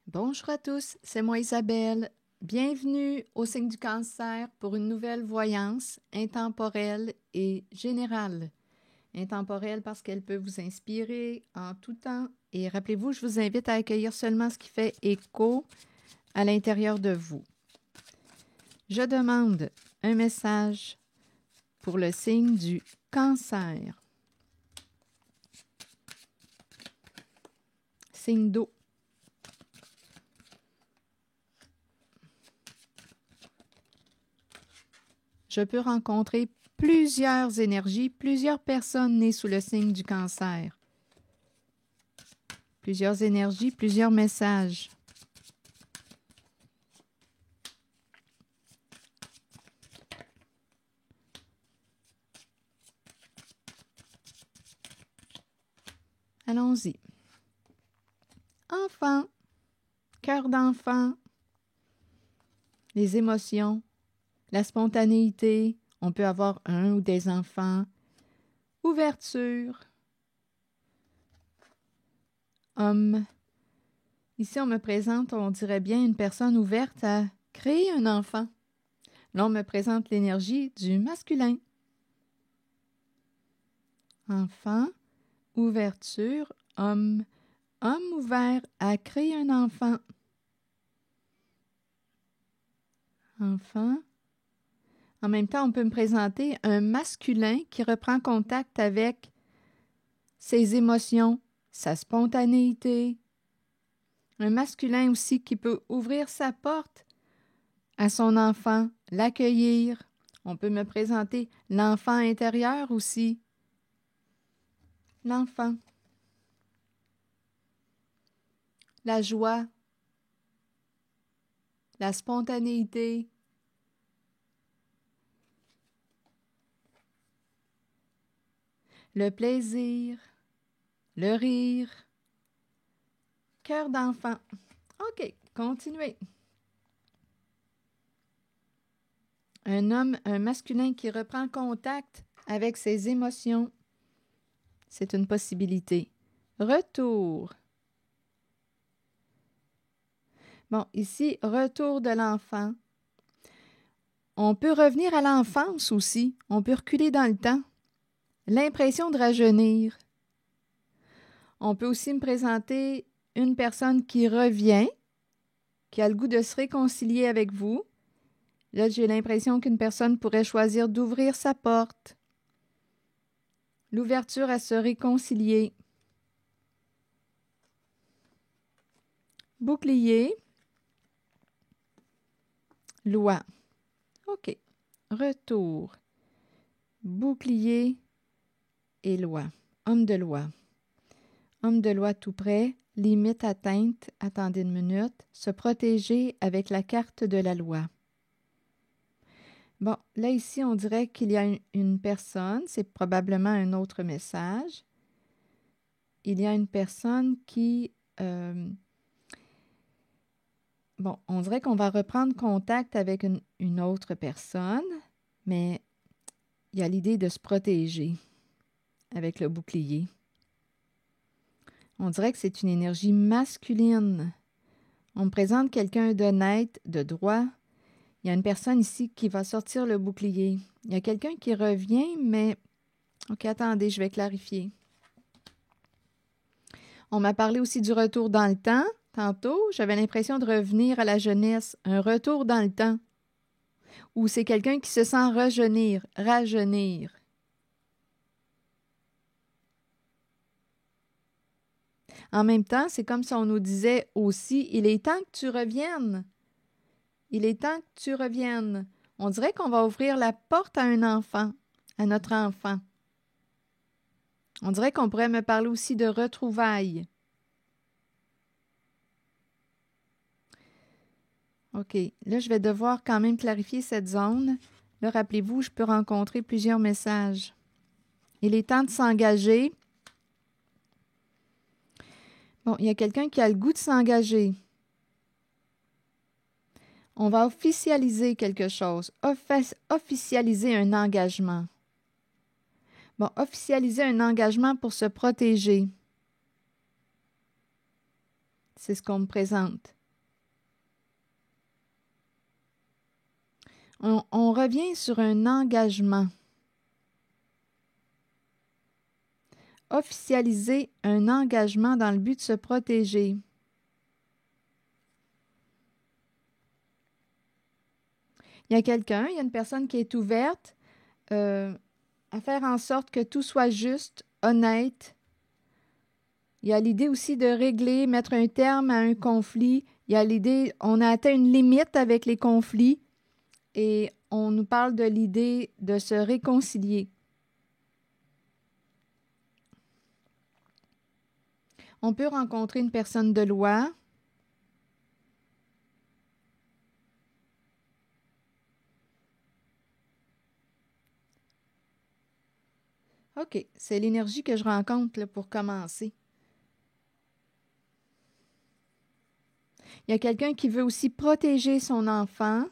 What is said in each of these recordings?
Bonjour à tous, c'est moi Isabelle. Bienvenue au signe du cancer pour une nouvelle voyance intemporelle et générale. Intemporelle parce qu'elle peut vous inspirer en tout temps. Et rappelez-vous, je vous invite à accueillir seulement ce qui fait écho à l'intérieur de vous. Je demande un message pour le signe du cancer. Signe d'eau. Je peux rencontrer plusieurs énergies, plusieurs personnes nées sous le signe du cancer. Plusieurs énergies, plusieurs messages. Allons-y. Enfant, cœur d'enfant, les émotions, la spontanéité, on peut avoir un ou des enfants, ouverture, homme. Ici, on me présente, on dirait bien, une personne ouverte à créer un enfant. Là, on me présente l'énergie du masculin. Enfant, ouverture, homme. Homme ouvert à créer un enfant. Enfant. En même temps, on peut me présenter un masculin qui reprend contact avec ses émotions, sa spontanéité. Un masculin aussi qui peut ouvrir sa porte à son enfant, l'accueillir. On peut me présenter l'enfant intérieur aussi. L'enfant. La joie. La spontanéité. Le plaisir. Le rire. Cœur d'enfant. OK, continuez. Un homme, un masculin qui reprend contact avec ses émotions. C'est une possibilité. Retour. Bon, ici, retour de l'enfant. On peut revenir à l'enfance aussi. On peut reculer dans le temps. L'impression de rajeunir. On peut aussi me présenter une personne qui revient, qui a le goût de se réconcilier avec vous. Là, j'ai l'impression qu'une personne pourrait choisir d'ouvrir sa porte. L'ouverture à se réconcilier. Bouclier. Loi. OK. Retour. Bouclier et loi. Homme de loi. Homme de loi tout près. Limite atteinte. Attendez une minute. Se protéger avec la carte de la loi. Bon, là ici, on dirait qu'il y a une personne. C'est probablement un autre message. Il y a une personne qui... Bon, on dirait qu'on va reprendre contact avec une autre personne, mais il y a l'idée de se protéger avec le bouclier. On dirait que c'est une énergie masculine. On me présente quelqu'un d'honnête, de droit. Il y a une personne ici qui va sortir le bouclier. Il y a quelqu'un qui revient, mais... OK, attendez, je vais clarifier. On m'a parlé aussi du retour dans le temps. Tantôt, j'avais l'impression de revenir à la jeunesse, un retour dans le temps. Ou c'est quelqu'un qui se sent rajeunir. En même temps, c'est comme si on nous disait aussi, il est temps que tu reviennes. Il est temps que tu reviennes. On dirait qu'on va ouvrir la porte à un enfant, à notre enfant. On dirait qu'on pourrait me parler aussi de retrouvailles. OK. Là, je vais devoir quand même clarifier cette zone. Là, rappelez-vous, je peux rencontrer plusieurs messages. Il est temps de s'engager. Bon, il y a quelqu'un qui a le goût de s'engager. On va officialiser quelque chose. Officialiser un engagement. Bon, officialiser un engagement pour se protéger. C'est ce qu'on me présente. On revient sur un engagement. Officialiser un engagement dans le but de se protéger. Il y a quelqu'un, il y a une personne qui est ouverte à faire en sorte que tout soit juste, honnête. Il y a l'idée aussi de régler, mettre un terme à un conflit. Il y a l'idée, on a atteint une limite avec les conflits et on nous parle de l'idée de se réconcilier. On peut rencontrer une personne de loi. OK, c'est l'énergie que je rencontre là, pour commencer. Il y a quelqu'un qui veut aussi protéger son enfant.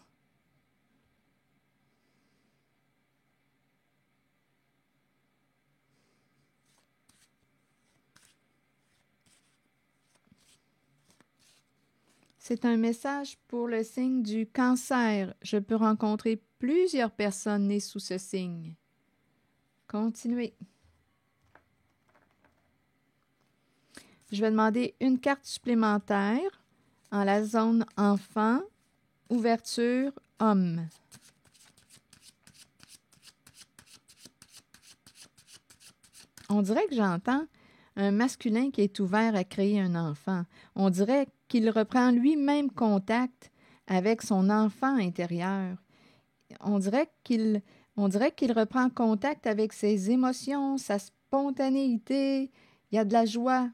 C'est un message pour le signe du cancer. Je peux rencontrer plusieurs personnes nées sous ce signe. Continuez. Je vais demander une carte supplémentaire en la zone enfant, ouverture, homme. On dirait que j'entends un masculin qui est ouvert à créer un enfant. On dirait qu'il reprend lui-même contact avec son enfant intérieur. On dirait qu'il reprend contact avec ses émotions, sa spontanéité. Il y a de la joie.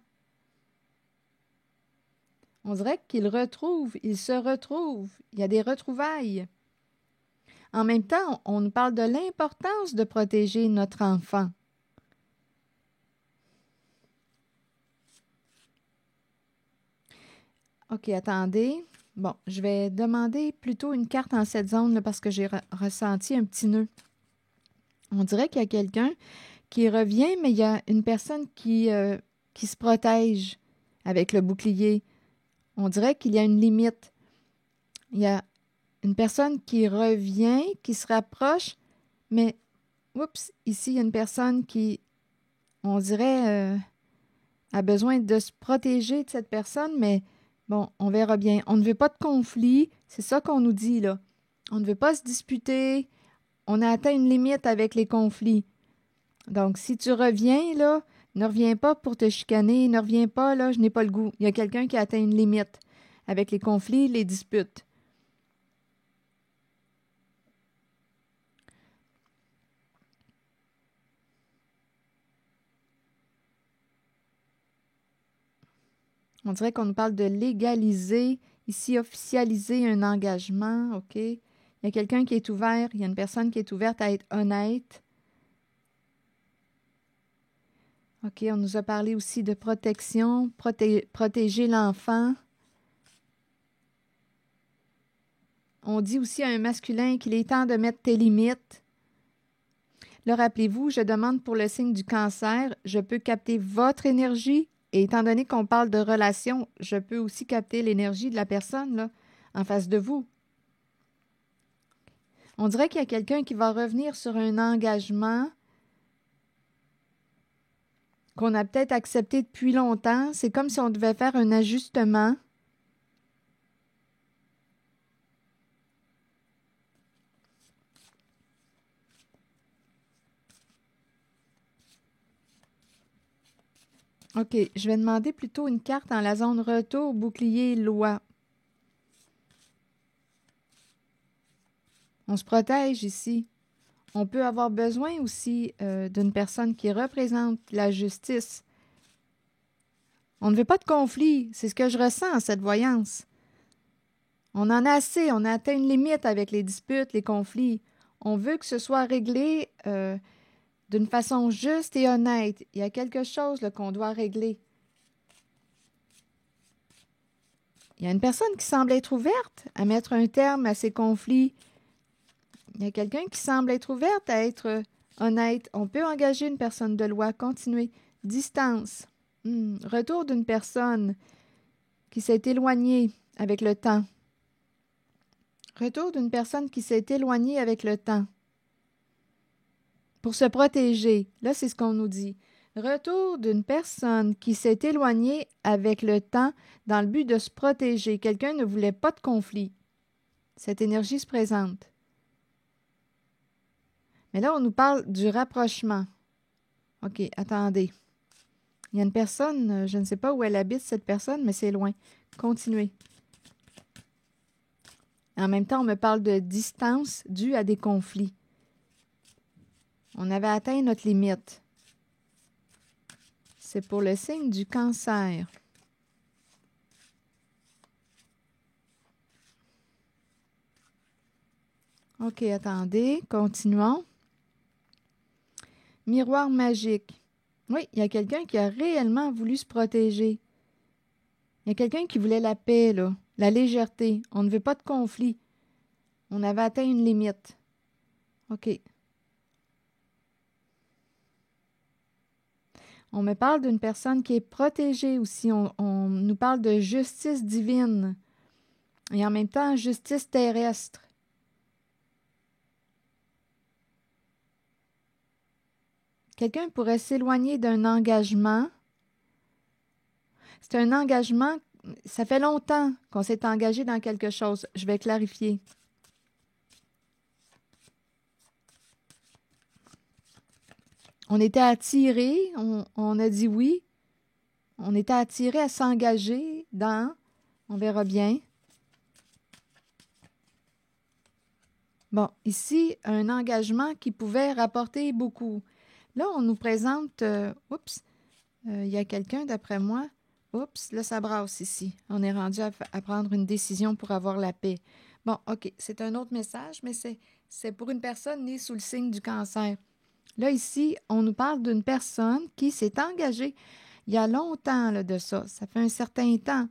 On dirait qu'il se retrouve. Il y a des retrouvailles. En même temps, on nous parle de l'importance de protéger notre enfant. OK, attendez. Bon, je vais demander plutôt une carte en cette zone là, parce que j'ai ressenti un petit nœud. On dirait qu'il y a quelqu'un qui revient, mais il y a une personne qui se protège avec le bouclier. On dirait qu'il y a une limite. Il y a une personne qui revient, qui se rapproche, mais, oups, ici, il y a une personne qui, on dirait, a besoin de se protéger de cette personne, mais bon, on verra bien. On ne veut pas de conflit, c'est ça qu'on nous dit, là. On ne veut pas se disputer, on a atteint une limite avec les conflits. Donc, si tu reviens, là, ne reviens pas pour te chicaner, ne reviens pas, là, je n'ai pas le goût. Il y a quelqu'un qui a atteint une limite avec les conflits, les disputes. On dirait qu'on nous parle de légaliser, ici, officialiser un engagement, OK? Il y a quelqu'un qui est ouvert, il y a une personne qui est ouverte à être honnête. OK, on nous a parlé aussi de protection, protéger l'enfant. On dit aussi à un masculin qu'il est temps de mettre tes limites. Là, rappelez-vous, je demande pour le signe du cancer, je peux capter votre énergie. Et étant donné qu'on parle de relation, je peux aussi capter l'énergie de la personne là, en face de vous. On dirait qu'il y a quelqu'un qui va revenir sur un engagement qu'on a peut-être accepté depuis longtemps. C'est comme si on devait faire un ajustement. OK, je vais demander plutôt une carte dans la zone retour, bouclier, loi. On se protège ici. On peut avoir besoin aussi d'une personne qui représente la justice. On ne veut pas de conflit. C'est ce que je ressens, cette voyance. On en a assez. On a atteint une limite avec les disputes, les conflits. On veut que ce soit réglé d'une façon juste et honnête. Il y a quelque chose qu'on doit régler. Il y a une personne qui semble être ouverte à mettre un terme à ces conflits. Il y a quelqu'un qui semble être ouverte à être honnête. On peut engager une personne de loi. Continuer. Distance. Retour d'une personne qui s'est éloignée avec le temps. Retour d'une personne qui s'est éloignée avec le temps. Pour se protéger. Là, c'est ce qu'on nous dit. Retour d'une personne qui s'est éloignée avec le temps dans le but de se protéger. Quelqu'un ne voulait pas de conflit. Cette énergie se présente. Mais là, on nous parle du rapprochement. OK, attendez. Il y a une personne, je ne sais pas où elle habite, cette personne, mais c'est loin. Continuez. En même temps, on me parle de distance due à des conflits. On avait atteint notre limite. C'est pour le signe du Cancer. OK, attendez, continuons. Miroir magique. Oui, il y a quelqu'un qui a réellement voulu se protéger. Il y a quelqu'un qui voulait la paix, là, la légèreté. On ne veut pas de conflit. On avait atteint une limite. OK. On me parle d'une personne qui est protégée aussi. On nous parle de justice divine et en même temps justice terrestre. Quelqu'un pourrait s'éloigner d'un engagement. C'est un engagement, ça fait longtemps qu'on s'est engagé dans quelque chose. Je vais clarifier. On était attirés, on a dit oui. On était attirés à s'engager dans, on verra bien. Bon, ici, un engagement qui pouvait rapporter beaucoup. Là, on nous présente, il y a quelqu'un d'après moi. Oups, là, ça brasse ici. On est rendu à prendre une décision pour avoir la paix. Bon, OK, c'est un autre message, mais c'est pour une personne née sous le signe du Cancer. Là, ici, on nous parle d'une personne qui s'est engagée il y a longtemps là, de ça. Ça fait un certain temps.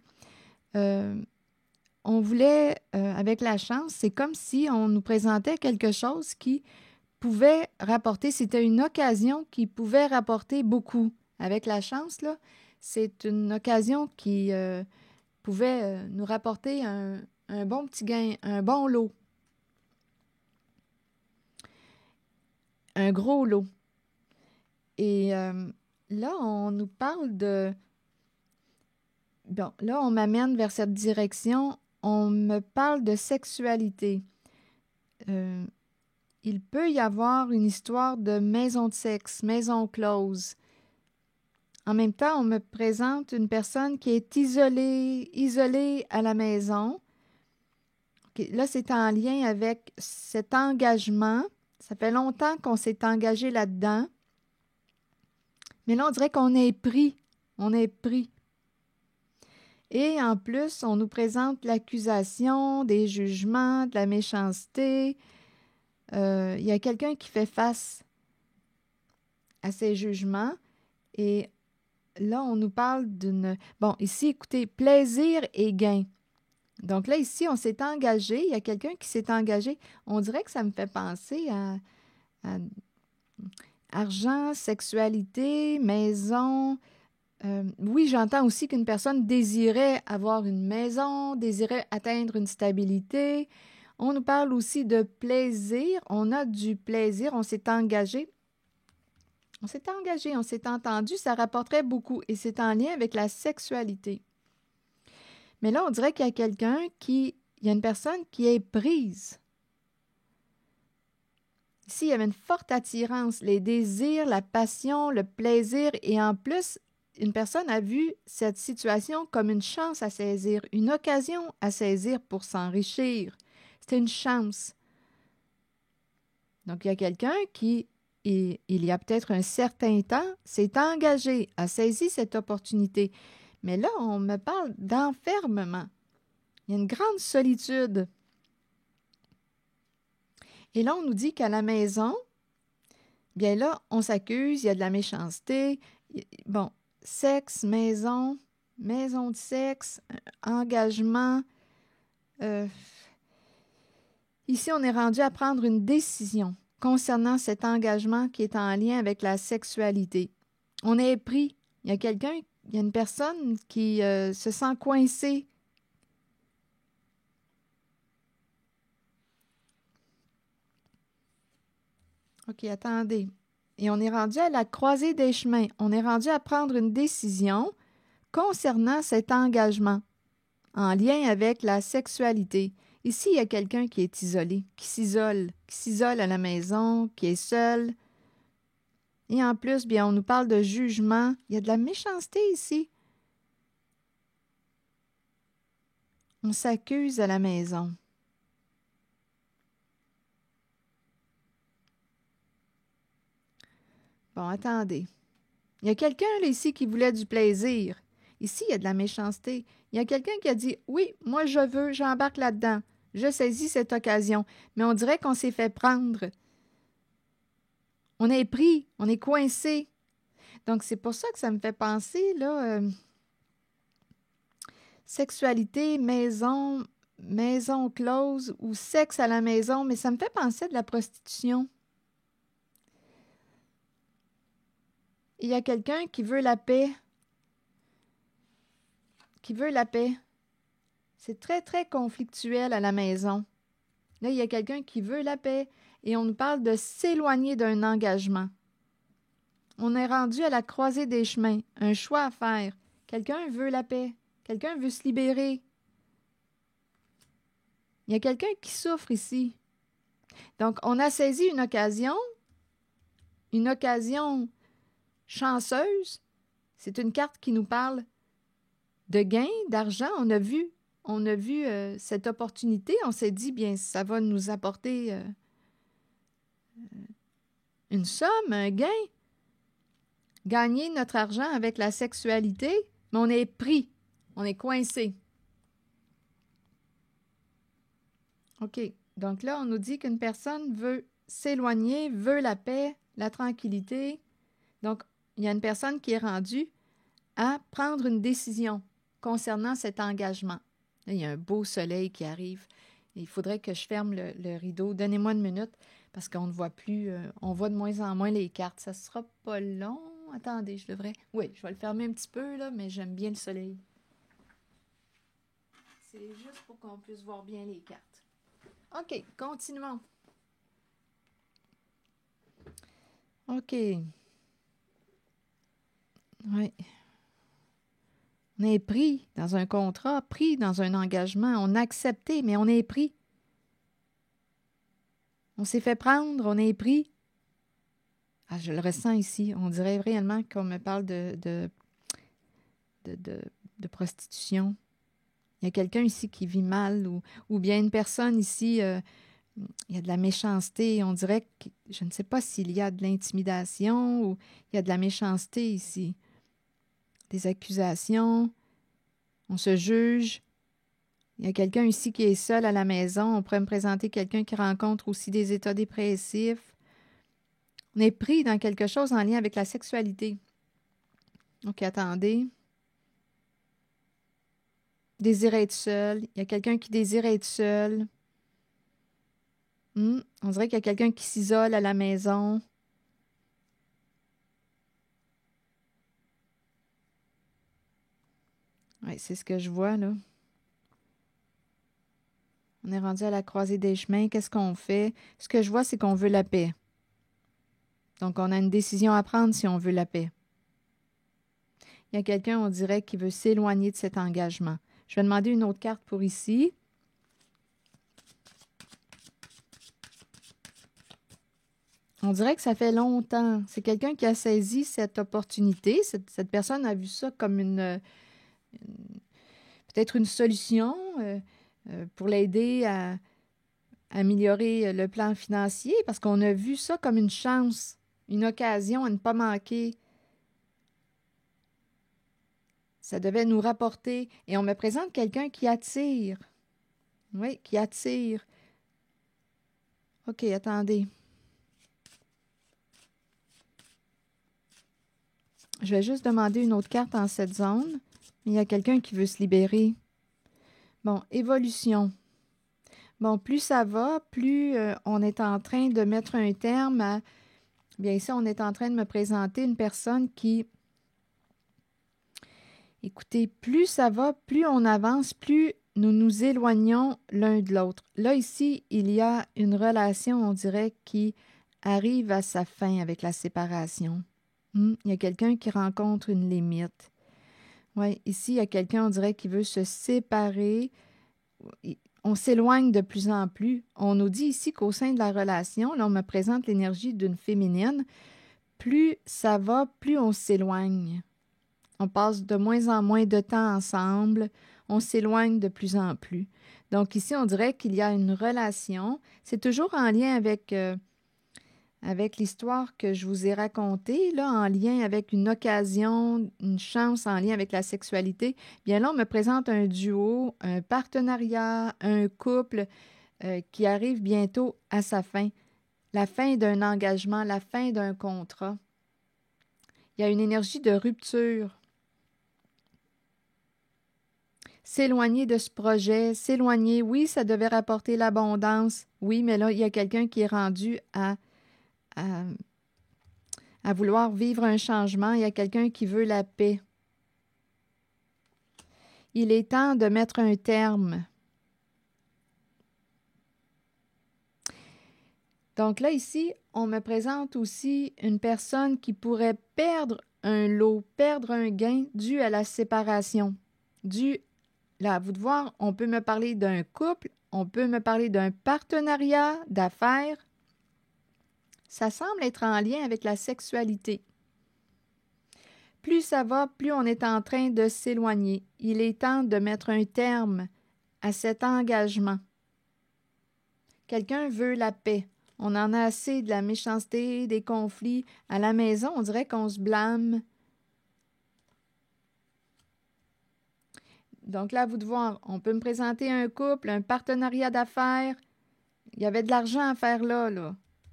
On voulait, avec la chance, c'est comme si on nous présentait quelque chose qui pouvait rapporter, c'était une occasion qui pouvait rapporter beaucoup. Avec la chance, là, c'est une occasion qui pouvait nous rapporter un bon petit gain, un bon lot. Un gros lot. Et là, on nous parle de... Bon, là, on m'amène vers cette direction. On me parle de sexualité. Il peut y avoir une histoire de maison de sexe, maison close. En même temps, on me présente une personne qui est isolée à la maison. Okay, là, c'est en lien avec cet engagement. Ça fait longtemps qu'on s'est engagé là-dedans. Mais là, on dirait qu'on est pris. On est pris. Et en plus, on nous présente l'accusation, des jugements, de la méchanceté. Il y a quelqu'un qui fait face à ces jugements. Et là, on nous parle d'une... Bon, ici, écoutez, plaisir et gain. Donc là, ici, on s'est engagé. Il y a quelqu'un qui s'est engagé. On dirait que ça me fait penser à argent, sexualité, maison. Oui, j'entends aussi qu'une personne désirait avoir une maison, désirait atteindre une stabilité. On nous parle aussi de plaisir. On a du plaisir. On s'est engagé. On s'est entendu. Ça rapporterait beaucoup. Et c'est en lien avec la sexualité. Mais là, on dirait qu'il y a il y a une personne qui est prise. Ici, il y avait une forte attirance, les désirs, la passion, le plaisir. Et en plus, une personne a vu cette situation comme une chance à saisir, une occasion à saisir pour s'enrichir. C'était une chance. Donc, il y a quelqu'un qui, il y a peut-être un certain temps, s'est engagé, a saisi cette opportunité. Mais là, on me parle d'enfermement. Il y a une grande solitude. Et là, on nous dit qu'à la maison, bien là, on s'accuse, il y a de la méchanceté. Bon, sexe, maison de sexe, engagement. Ici, on est rendu à prendre une décision concernant cet engagement qui est en lien avec la sexualité. On est pris. Il y a une personne qui se sent coincée. OK, attendez. Et on est rendu à la croisée des chemins. On est rendu à prendre une décision concernant cet engagement en lien avec la sexualité. Ici, il y a quelqu'un qui est isolé, qui s'isole à la maison, qui est seul. Et en plus, bien, on nous parle de jugement. Il y a de la méchanceté ici. On s'accuse à la maison. Bon, attendez. Il y a quelqu'un là, ici qui voulait du plaisir. Ici, il y a de la méchanceté. Il y a quelqu'un qui a dit « Oui, moi je veux, j'embarque là-dedans. Je saisis cette occasion. » Mais on dirait qu'on s'est fait prendre. On est pris, on est coincé. Donc, c'est pour ça que ça me fait penser, là, sexualité, maison close ou sexe à la maison, mais ça me fait penser à de la prostitution. Il y a quelqu'un qui veut la paix. Qui veut la paix. C'est très, très conflictuel à la maison. Là, il y a quelqu'un qui veut la paix et on nous parle de s'éloigner d'un engagement. On est rendu à la croisée des chemins, un choix à faire. Quelqu'un veut la paix. Quelqu'un veut se libérer. Il y a quelqu'un qui souffre ici. Donc, on a saisi une occasion chanceuse. C'est une carte qui nous parle de gain, d'argent. On a vu cette opportunité. On s'est dit, bien, ça va nous apporter une somme, un gain. Gagner notre argent avec la sexualité, mais on est pris. On est coincé. OK. Donc là, on nous dit qu'une personne veut s'éloigner, veut la paix, la tranquillité. Donc, il y a une personne qui est rendue à prendre une décision concernant cet engagement. Là, il y a un beau soleil qui arrive. Il faudrait que je ferme le rideau. Donnez-moi une minute parce qu'on ne voit plus, on voit de moins en moins les cartes. Ça ne sera pas long. Attendez, je devrais... Oui, je vais le fermer un petit peu, là, mais j'aime bien le soleil. C'est juste pour qu'on puisse voir bien les cartes. OK, continuons. OK. Oui. On est pris dans un contrat, pris dans un engagement. On a accepté, mais on est pris. On s'est fait prendre, on est pris. Ah, je le ressens ici. On dirait réellement qu'on me parle de prostitution. Il y a quelqu'un ici qui vit mal ou bien une personne ici, il y a de la méchanceté. On dirait que je ne sais pas s'il y a de l'intimidation ou il y a de la méchanceté ici. Des accusations. On se juge. Il y a quelqu'un ici qui est seul à la maison. On pourrait me présenter quelqu'un qui rencontre aussi des états dépressifs. On est pris dans quelque chose en lien avec la sexualité. OK, attendez. Désire être seul. Il y a quelqu'un qui désire être seul. On dirait qu'il y a quelqu'un qui s'isole à la maison. Oui, c'est ce que je vois, là. On est rendu à la croisée des chemins. Qu'est-ce qu'on fait? Ce que je vois, c'est qu'on veut la paix. Donc, on a une décision à prendre si on veut la paix. Il y a quelqu'un, on dirait, qui veut s'éloigner de cet engagement. Je vais demander une autre carte pour ici. On dirait que ça fait longtemps. C'est quelqu'un qui a saisi cette opportunité. Cette personne a vu ça comme peut-être une solution pour l'aider à améliorer le plan financier parce qu'on a vu ça comme une chance, une occasion à ne pas manquer. Ça devait nous rapporter. Et on me présente quelqu'un qui attire. Oui, qui attire. OK, attendez. Je vais juste demander une autre carte en cette zone. Il y a quelqu'un qui veut se libérer. Bon, évolution. Bon, plus ça va, plus on est en train de mettre un terme à... Bien, ici, on est en train de me présenter une personne qui... Écoutez, plus ça va, plus on avance, plus nous nous éloignons l'un de l'autre. Là, ici, il y a une relation, on dirait, qui arrive à sa fin avec la séparation. Il y a quelqu'un qui rencontre une limite. Oui, ici, il y a quelqu'un, on dirait, qui veut se séparer. On s'éloigne de plus en plus. On nous dit ici qu'au sein de la relation, là, on me présente l'énergie d'une féminine. Plus ça va, plus on s'éloigne. On passe de moins en moins de temps ensemble. On s'éloigne de plus en plus. Donc ici, on dirait qu'il y a une relation. C'est toujours en lien avec l'histoire que je vous ai racontée, là, en lien avec une occasion, une chance en lien avec la sexualité. Bien là, on me présente un duo, un partenariat, un couple qui arrive bientôt à sa fin. La fin d'un engagement, la fin d'un contrat. Il y a une énergie de rupture. S'éloigner de ce projet, s'éloigner, oui, ça devait rapporter l'abondance, oui, mais là, il y a quelqu'un qui est rendu à vouloir vivre un changement, il y a quelqu'un qui veut la paix. Il est temps de mettre un terme. Donc là, ici, on me présente aussi une personne qui pourrait perdre un lot, perdre un gain dû à la séparation, là, à vous de voir, on peut me parler d'un couple, on peut me parler d'un partenariat d'affaires. Ça semble être en lien avec la sexualité. Plus ça va, plus on est en train de s'éloigner. Il est temps de mettre un terme à cet engagement. Quelqu'un veut la paix. On en a assez de la méchanceté, des conflits. À la maison, on dirait qu'on se blâme. Donc là, à vous de voir, on peut me présenter un couple, un partenariat d'affaires. Il y avait de l'argent à faire là.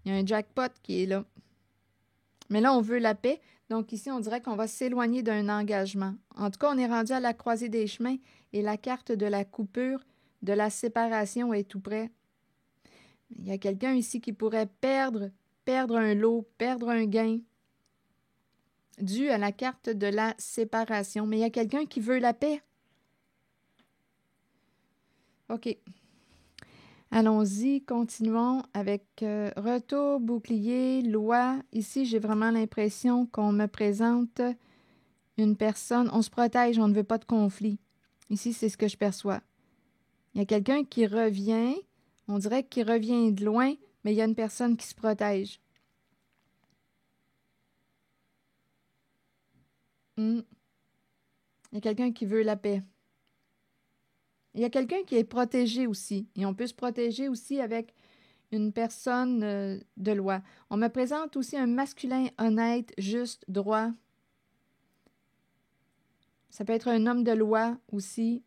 Il y a un jackpot qui est là. Mais là, on veut la paix. Donc ici, on dirait qu'on va s'éloigner d'un engagement. En tout cas, on est rendu à la croisée des chemins et la carte de la coupure, de la séparation est tout près. Il y a quelqu'un ici qui pourrait perdre un lot, perdre un gain dû à la carte de la séparation. Mais il y a quelqu'un qui veut la paix. OK. Allons-y, continuons avec retour, bouclier, loi. Ici, j'ai vraiment l'impression qu'on me présente une personne. On se protège, on ne veut pas de conflit. Ici, c'est ce que je perçois. Il y a quelqu'un qui revient, on dirait qu'il revient de loin, mais il y a une personne qui se protège. Il y a quelqu'un qui veut la paix. Il y a quelqu'un qui est protégé aussi. Et on peut se protéger aussi avec une personne de loi. On me présente aussi un masculin honnête, juste, droit. Ça peut être un homme de loi aussi.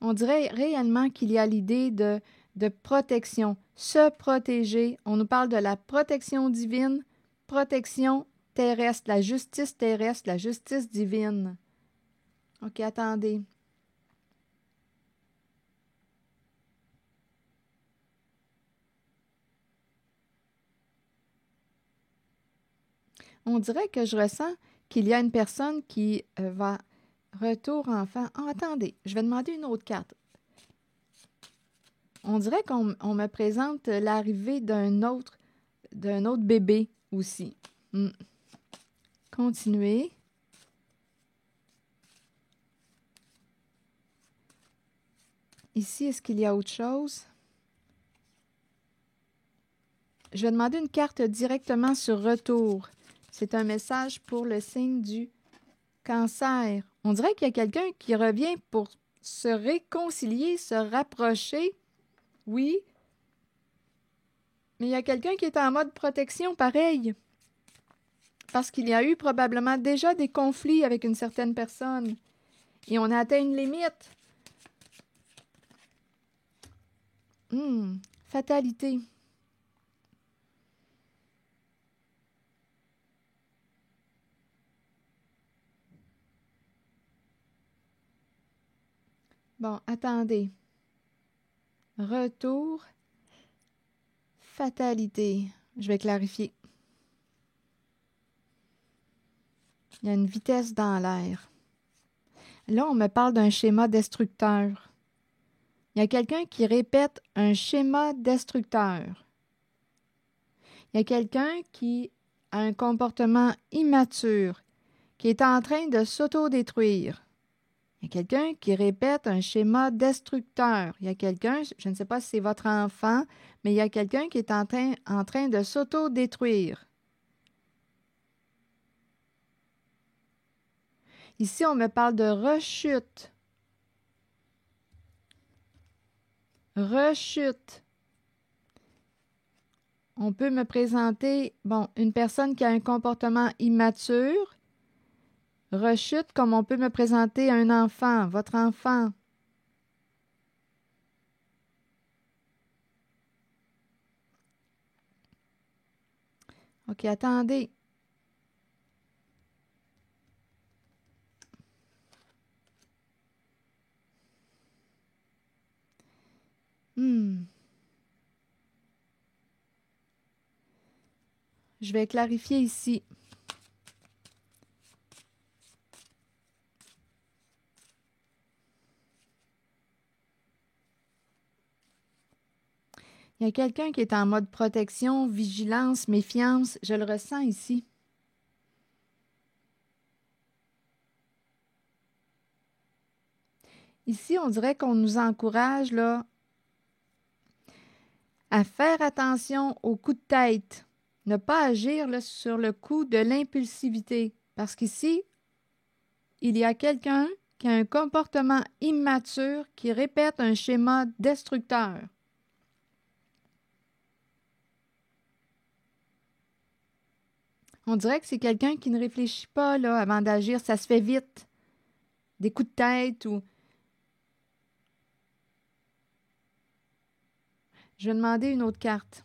On dirait réellement qu'il y a l'idée de protection. Se protéger. On nous parle de la protection divine, protection terrestre, la justice divine. OK, attendez. On dirait que je ressens qu'il y a une personne qui va retour enfant. Oh, attendez, je vais demander une autre carte. On dirait qu'on me présente l'arrivée d'un autre bébé aussi. Continuez. Ici, est-ce qu'il y a autre chose? Je vais demander une carte directement sur retour. C'est un message pour le signe du Cancer. On dirait qu'il y a quelqu'un qui revient pour se réconcilier, se rapprocher. Oui. Mais il y a quelqu'un qui est en mode protection, pareil. Parce qu'il y a eu probablement déjà des conflits avec une certaine personne. Et on a atteint une limite. Fatalité. Bon, attendez. Retour. Fatalité. Je vais clarifier. Il y a une vitesse dans l'air. Là, on me parle d'un schéma destructeur. Il y a quelqu'un qui répète un schéma destructeur. Il y a quelqu'un qui a un comportement immature, qui est en train de s'autodétruire. Il y a quelqu'un qui répète un schéma destructeur. Il y a quelqu'un, je ne sais pas si c'est votre enfant, mais il y a quelqu'un qui est en train de s'autodétruire. Ici, on me parle de rechute. Rechute. On peut me présenter, une personne qui a un comportement immature. Rechute, comme on peut me présenter un enfant, votre enfant. OK, attendez. Je vais clarifier ici. Il y a quelqu'un qui est en mode protection, vigilance, méfiance. Je le ressens ici. Ici, on dirait qu'on nous encourage là, à faire attention aux coups de tête. Ne pas agir là, sur le coup de l'impulsivité. Parce qu'ici, il y a quelqu'un qui a un comportement immature qui répète un schéma destructeur. On dirait que c'est quelqu'un qui ne réfléchit pas là, avant d'agir. Ça se fait vite. Des coups de tête ou... Je vais demander une autre carte.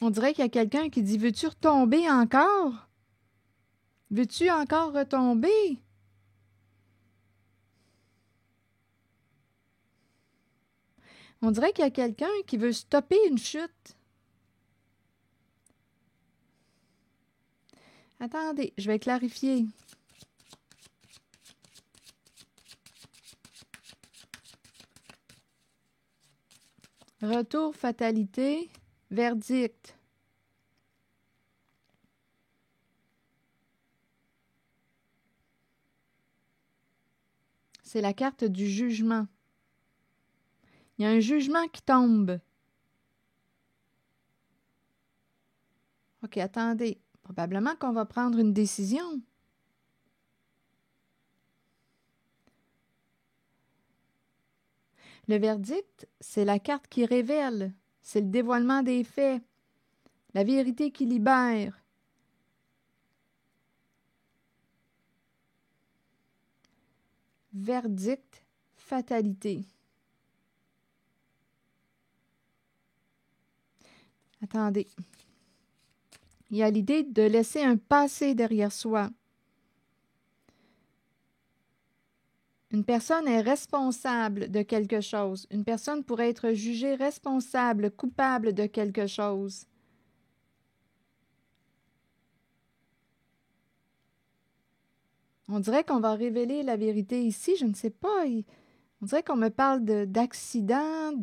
On dirait qu'il y a quelqu'un qui dit « Veux-tu retomber encore? Veux-tu encore retomber? » On dirait qu'il y a quelqu'un qui veut stopper une chute. Attendez, je vais clarifier. Retour, fatalité, verdict. C'est la carte du jugement. Il y a un jugement qui tombe. OK, attendez. Probablement qu'on va prendre une décision. Le verdict, c'est la carte qui révèle. C'est le dévoilement des faits. La vérité qui libère. Verdict, fatalité. Attendez. Il y a l'idée de laisser un passé derrière soi. Une personne est responsable de quelque chose. Une personne pourrait être jugée responsable, coupable de quelque chose. On dirait qu'on va révéler la vérité ici, je ne sais pas. On dirait qu'on me parle d'accident,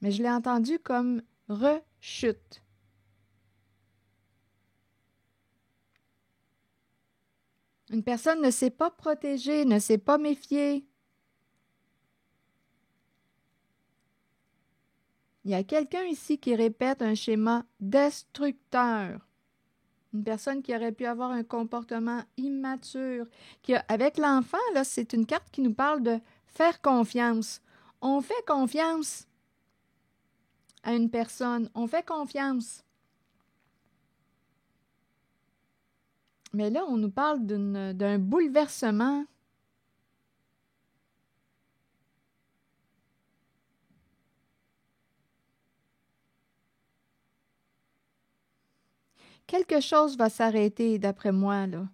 mais je l'ai entendu comme rechute. Une personne ne s'est pas protégée, ne s'est pas méfiée. Il y a quelqu'un ici qui répète un schéma destructeur. Une personne qui aurait pu avoir un comportement immature. Avec l'enfant, là, c'est une carte qui nous parle de faire confiance. On fait confiance à une personne. On fait confiance. Mais là, on nous parle d'un bouleversement. Quelque chose va s'arrêter, d'après moi, là.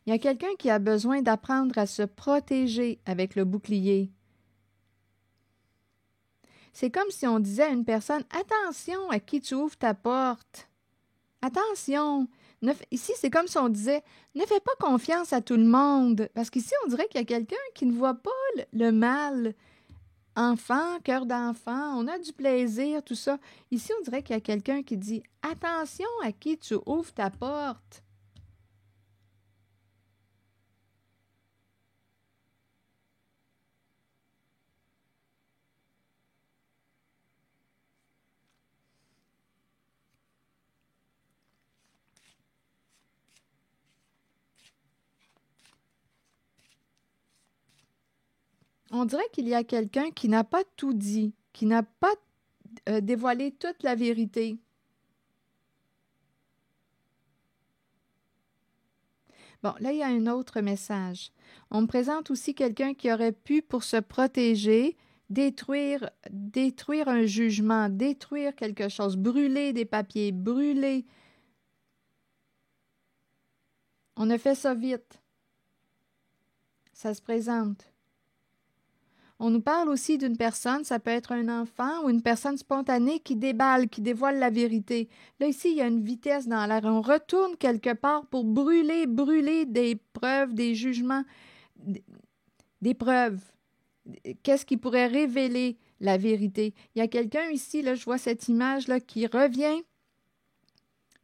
Il y a quelqu'un qui a besoin d'apprendre à se protéger avec le bouclier. C'est comme si on disait à une personne « Attention à qui tu ouvres ta porte. Attention, Ici, c'est comme si on disait, ne fais pas confiance à tout le monde. Parce qu'ici, on dirait qu'il y a quelqu'un qui ne voit pas le mal. Enfant, cœur d'enfant, on a du plaisir, tout ça. Ici, on dirait qu'il y a quelqu'un qui dit, attention à qui tu ouvres ta porte. On dirait qu'il y a quelqu'un qui n'a pas tout dit, qui n'a pas dévoilé toute la vérité. Bon, là, il y a un autre message. On me présente aussi quelqu'un qui aurait pu, pour se protéger, détruire un jugement, détruire quelque chose, brûler des papiers, brûler. On a fait ça vite. Ça se présente. On nous parle aussi d'une personne, ça peut être un enfant ou une personne spontanée qui déballe, qui dévoile la vérité. Là, ici, il y a une vitesse dans l'air. On retourne quelque part pour brûler des preuves, des jugements, des preuves. Qu'est-ce qui pourrait révéler la vérité? Il y a quelqu'un ici, là, je vois cette image-là, qui revient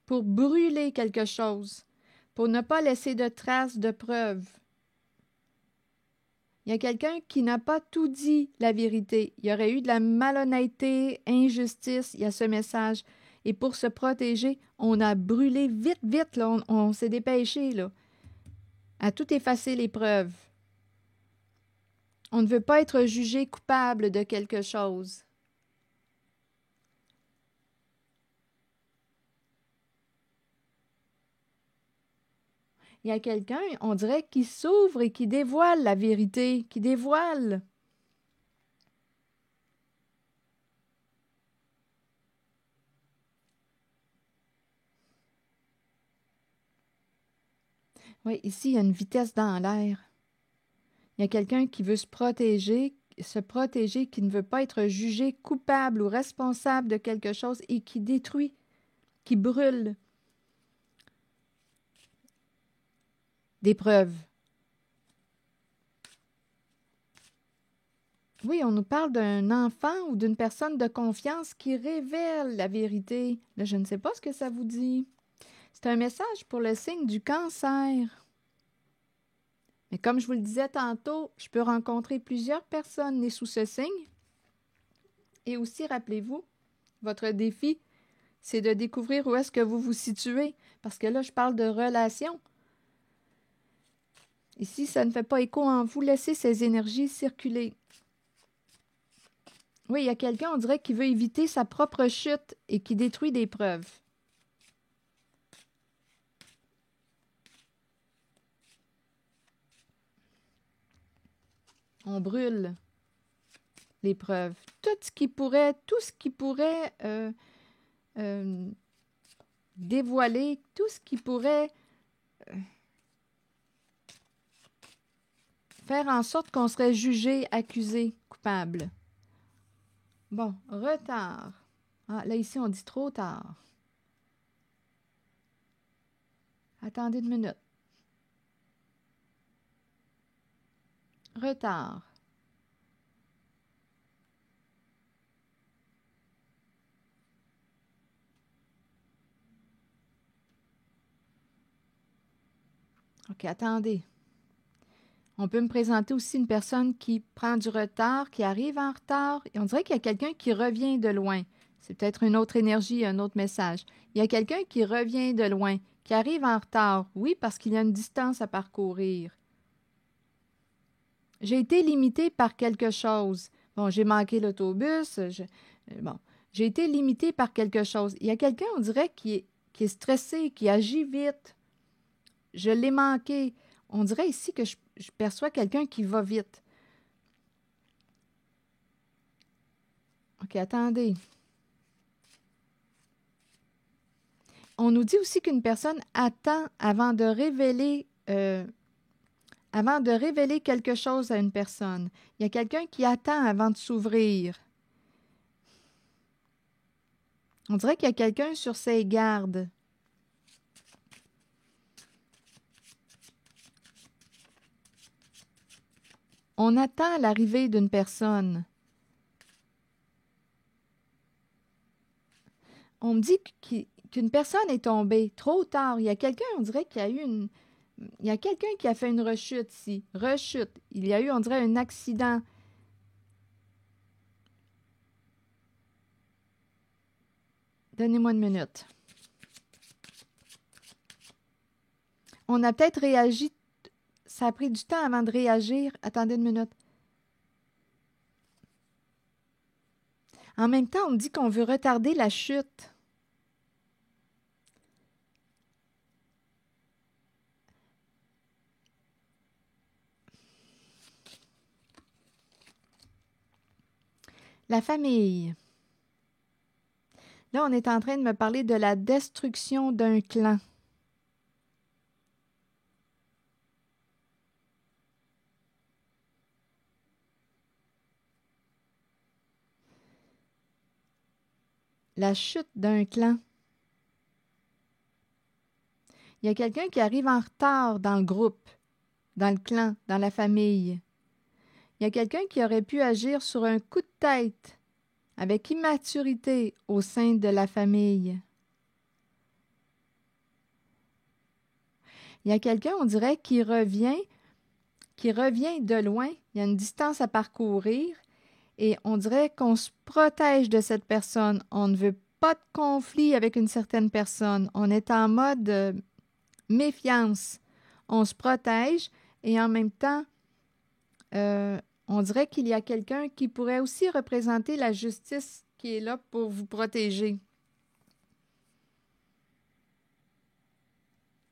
pour brûler quelque chose, pour ne pas laisser de traces, de preuves. Il y a quelqu'un qui n'a pas tout dit la vérité. Il y aurait eu de la malhonnêteté, injustice, il y a ce message. Et pour se protéger, on a brûlé vite, là, on s'est dépêché, là, à tout effacer les preuves. On ne veut pas être jugé coupable de quelque chose. Il y a quelqu'un, on dirait, qui s'ouvre et qui dévoile la vérité, qui dévoile. Oui, ici, il y a une vitesse dans l'air. Il y a quelqu'un qui veut se protéger, qui ne veut pas être jugé coupable ou responsable de quelque chose et qui détruit, qui brûle des preuves. Oui, on nous parle d'un enfant ou d'une personne de confiance qui révèle la vérité. Là, je ne sais pas ce que ça vous dit. C'est un message pour le signe du cancer. Mais comme je vous le disais tantôt, je peux rencontrer plusieurs personnes nées sous ce signe. Et aussi, rappelez-vous, votre défi, c'est de découvrir où est-ce que vous vous situez. Parce que là, je parle de relations. Et si ça ne fait pas écho en vous, laissez ces énergies circuler. Oui, il y a quelqu'un, on dirait, qui veut éviter sa propre chute et qui détruit des preuves. On brûle les preuves. Tout ce qui pourrait dévoiler, tout ce qui pourrait faire en sorte qu'on serait jugé, accusé, coupable. Bon, retard. Ah, là, ici, on dit trop tard. Attendez une minute. Retard. OK, attendez. On peut me présenter aussi une personne qui prend du retard, qui arrive en retard. Et on dirait qu'il y a quelqu'un qui revient de loin. C'est peut-être une autre énergie, un autre message. Il y a quelqu'un qui revient de loin, qui arrive en retard. Oui, parce qu'il y a une distance à parcourir. J'ai été limité par quelque chose. Bon, j'ai manqué l'autobus. Bon, j'ai été limité par quelque chose. Il y a quelqu'un, on dirait, qui est stressé, qui agit vite. Je l'ai manqué. On dirait ici que je perçois quelqu'un qui va vite. OK, attendez. On nous dit aussi qu'une personne attend avant de révéler quelque chose à une personne. Il y a quelqu'un qui attend avant de s'ouvrir. On dirait qu'il y a quelqu'un sur ses gardes. On attend l'arrivée d'une personne. On me dit qu'une personne est tombée trop tard. Il y a quelqu'un, on dirait qu'il y a eu une... Il y a quelqu'un qui a fait une rechute ici. Rechute. Il y a eu, on dirait, un accident. Donnez-moi une minute. On a peut-être réagi. Ça a pris du temps avant de réagir. Attendez une minute. En même temps, on me dit qu'on veut retarder la chute. La famille. Là, on est en train de me parler de la destruction d'un clan. La chute d'un clan. Il y a quelqu'un qui arrive en retard dans le groupe, dans le clan, dans la famille. Il y a quelqu'un qui aurait pu agir sur un coup de tête, avec immaturité au sein de la famille. Il y a quelqu'un, on dirait, qui revient de loin. Il y a une distance à parcourir et on dirait qu'on se protège de cette personne. On ne veut pas de conflit avec une certaine personne. On est en mode méfiance. On se protège et en même temps, on dirait qu'il y a quelqu'un qui pourrait aussi représenter la justice qui est là pour vous protéger.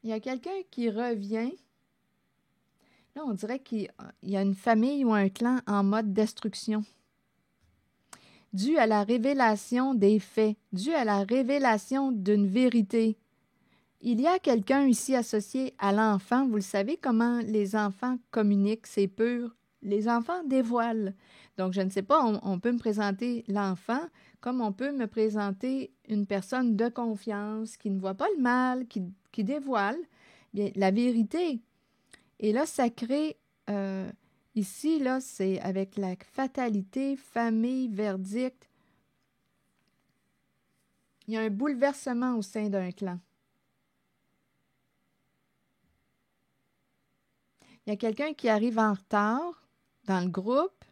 Il y a quelqu'un qui revient. Là, on dirait qu'il y a une famille ou un clan en mode destruction. Dû à la révélation des faits, dû à la révélation d'une vérité. Il y a quelqu'un ici associé à l'enfant. Vous le savez comment les enfants communiquent, c'est pur. Les enfants dévoilent. Donc, je ne sais pas, on peut me présenter l'enfant comme on peut me présenter une personne de confiance qui ne voit pas le mal, qui dévoile bien, la vérité. Et là, ça crée, ici, là, c'est avec la fatalité, famille, verdict. Il y a un bouleversement au sein d'un clan. Il y a quelqu'un qui arrive en retard dans le groupe.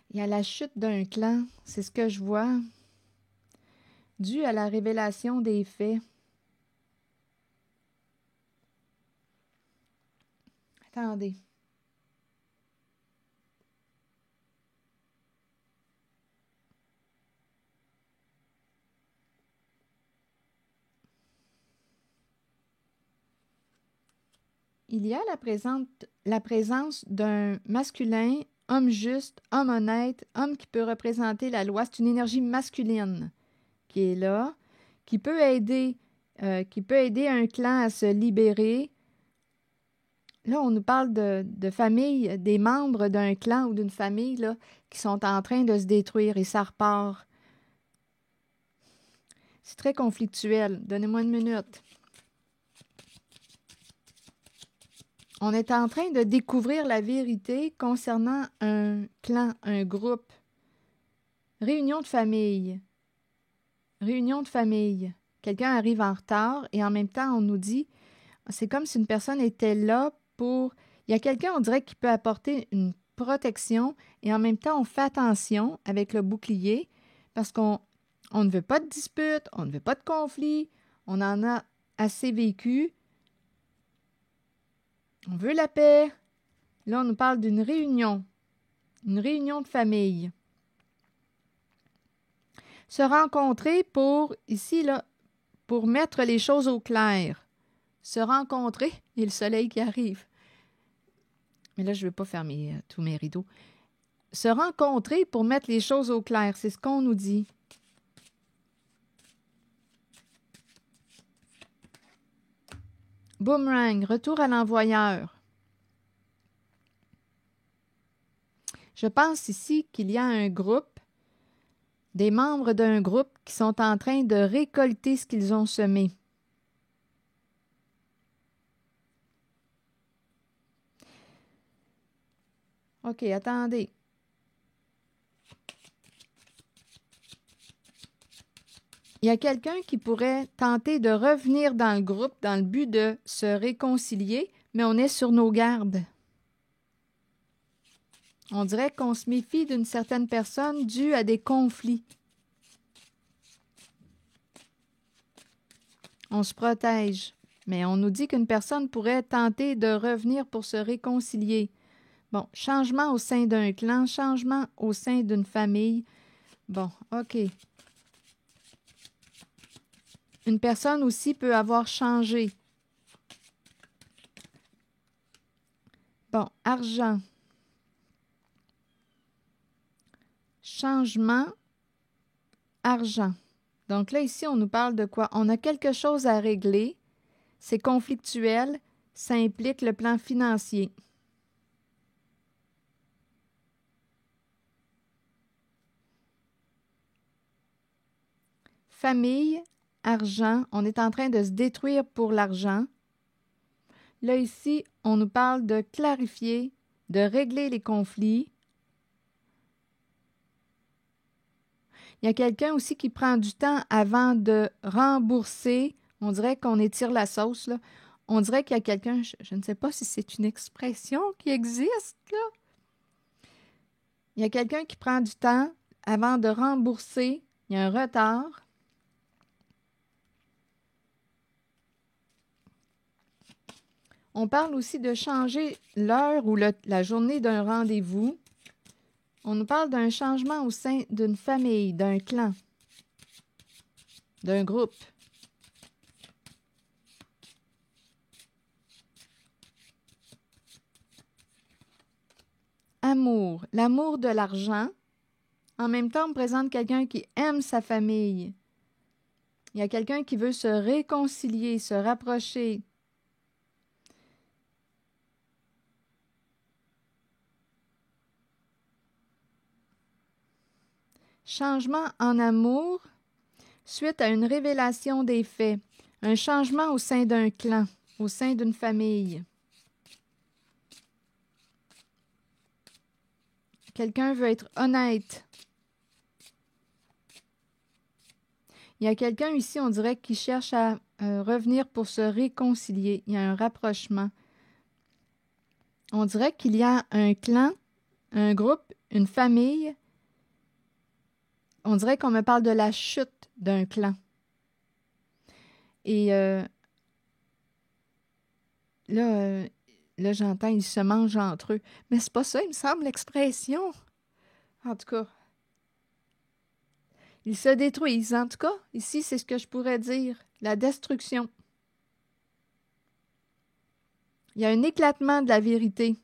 Il y a la chute d'un clan, c'est ce que je vois, dû à la révélation des faits. Attendez. Il y a la présence d'un masculin, homme juste, homme honnête, homme qui peut représenter la loi. C'est une énergie masculine qui est là, qui peut aider un clan à se libérer. Là, on nous parle de famille, des membres d'un clan ou d'une famille là, qui sont en train de se détruire et ça repart. C'est très conflictuel. Donnez-moi une minute. On est en train de découvrir la vérité concernant un clan, un groupe. Réunion de famille. Réunion de famille. Quelqu'un arrive en retard et en même temps, on nous dit, c'est comme si une personne était là pour... Il y a quelqu'un, on dirait, qui peut apporter une protection et en même temps, on fait attention avec le bouclier parce qu'on ne veut pas de dispute, on ne veut pas de conflit, on en a assez vécu. On veut la paix. Là, on nous parle d'une réunion de famille. Se rencontrer pour, ici, là, pour mettre les choses au clair. Se rencontrer et le soleil qui arrive. Mais là, je ne veux pas fermer tous mes rideaux. Se rencontrer pour mettre les choses au clair, c'est ce qu'on nous dit. Boomerang, retour à l'envoyeur. Je pense ici qu'il y a un groupe, des membres d'un groupe qui sont en train de récolter ce qu'ils ont semé. OK, attendez. Il y a quelqu'un qui pourrait tenter de revenir dans le groupe dans le but de se réconcilier, mais on est sur nos gardes. On dirait qu'on se méfie d'une certaine personne due à des conflits. On se protège, mais on nous dit qu'une personne pourrait tenter de revenir pour se réconcilier. Bon, changement au sein d'un clan, changement au sein d'une famille. Bon, OK. Une personne aussi peut avoir changé. Bon, argent. Changement, argent. Donc là, ici, on nous parle de quoi? On a quelque chose à régler. C'est conflictuel. Ça implique le plan financier. Famille, argent. On est en train de se détruire pour l'argent. Là, ici, on nous parle de clarifier, de régler les conflits. Il y a quelqu'un aussi qui prend du temps avant de rembourser. On dirait qu'on étire la sauce, là. On dirait qu'il y a quelqu'un, je ne sais pas si c'est une expression qui existe, là. Il y a quelqu'un qui prend du temps avant de rembourser. Il y a un retard. On parle aussi de changer l'heure ou la journée d'un rendez-vous. On nous parle d'un changement au sein d'une famille, d'un clan, d'un groupe. Amour, l'amour de l'argent. En même temps, on présente quelqu'un qui aime sa famille. Il y a quelqu'un qui veut se réconcilier, se rapprocher. Changement en amour suite à une révélation des faits. Un changement au sein d'un clan, au sein d'une famille. Quelqu'un veut être honnête. Il y a quelqu'un ici, on dirait, qui cherche à revenir pour se réconcilier. Il y a un rapprochement. On dirait qu'il y a un clan, un groupe, une famille. On dirait qu'on me parle de la chute d'un clan. Et là, j'entends, ils se mangent entre eux. Mais c'est pas ça, il me semble, l'expression. En tout cas, ils se détruisent. En tout cas, ici, c'est ce que je pourrais dire. La destruction. Il y a un éclatement de la vérité.